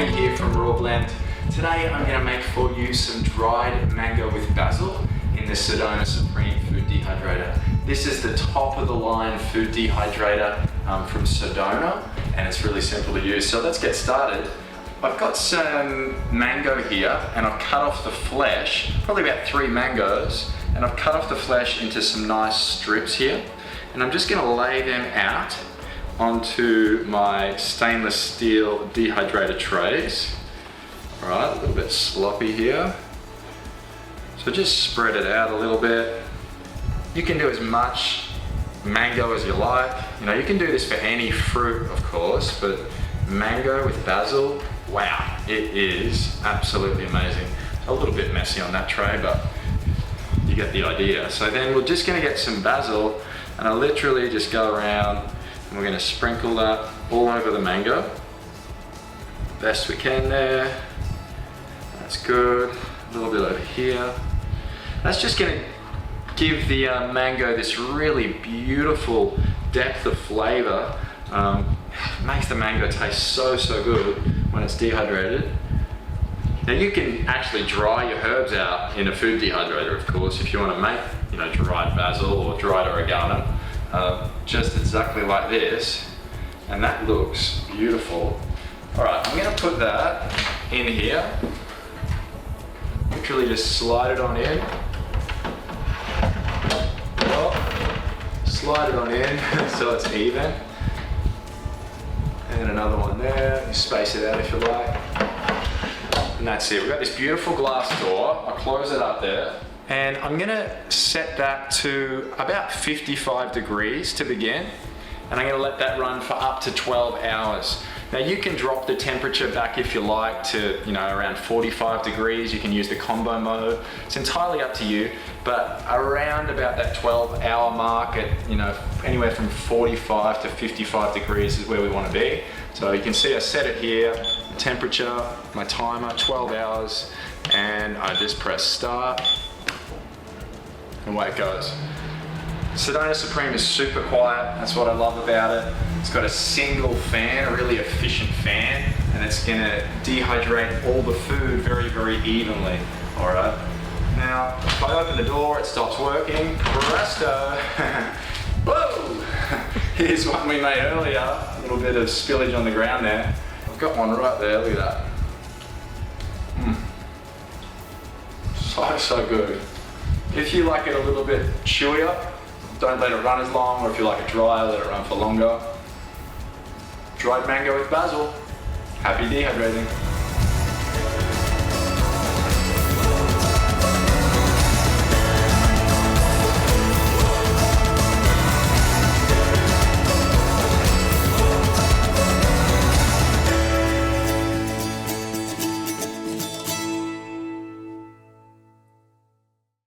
Bobby here from Raw Blend. Today I'm going to make for you some dried mango with basil in the Sedona Supreme Food Dehydrator. This is the top of the line food dehydrator from Sedona, and it's really simple to use. So let's get started. I've got some mango here and I've cut off the flesh, probably about 3 mangoes, and I've cut off the flesh into some nice strips here, and I'm just going to lay them out onto my stainless steel dehydrator trays. Alright, a little bit sloppy here. So just spread it out a little bit. You can do as much mango as you like. You know, you can do this for any fruit, of course, but mango with basil, wow, it is absolutely amazing. A little bit messy on that tray, but you get the idea. So then we're just going to get some basil, and I literally just go around and we're going to sprinkle that all over the mango. Best we can there. That's good. A little bit over here. That's just going to give the mango this really beautiful depth of flavor. Makes the mango taste so good when it's dehydrated. Now you can actually dry your herbs out in a food dehydrator, of course, if you want to make, you know, dried basil or dried oregano, just exactly like this, and that looks beautiful. All right, I'm going to put that in here. Literally just slide it on in. Slide it on in so it's even. And another one there. You space it out if you like. And that's it. We've got this beautiful glass door. I'll close it up there. And I'm gonna set that to about 55 degrees to begin. And I'm gonna let that run for up to 12 hours. Now you can drop the temperature back if you like to, you know, around 45 degrees. You can use the combo mode. It's entirely up to you, but around about that 12-hour mark at, you know, anywhere from 45 to 55 degrees is where we want to be. So you can see I set it here, the temperature, my timer, 12 hours, and I just press start, and away it goes. Sedona Supreme is super quiet. That's what I love about it. It's got a single fan, a really efficient fan, and it's gonna dehydrate all the food very evenly. All right. Now, if I open the door, it stops working. Presto! Whoa! Here's one we made earlier. A little bit of spillage on the ground there. I've got one right there. Look at that. So good. If you like it a little bit chewier, don't let it run as long, or if you like it dry, let it run for longer. Dried mango with basil. Happy dehydrating.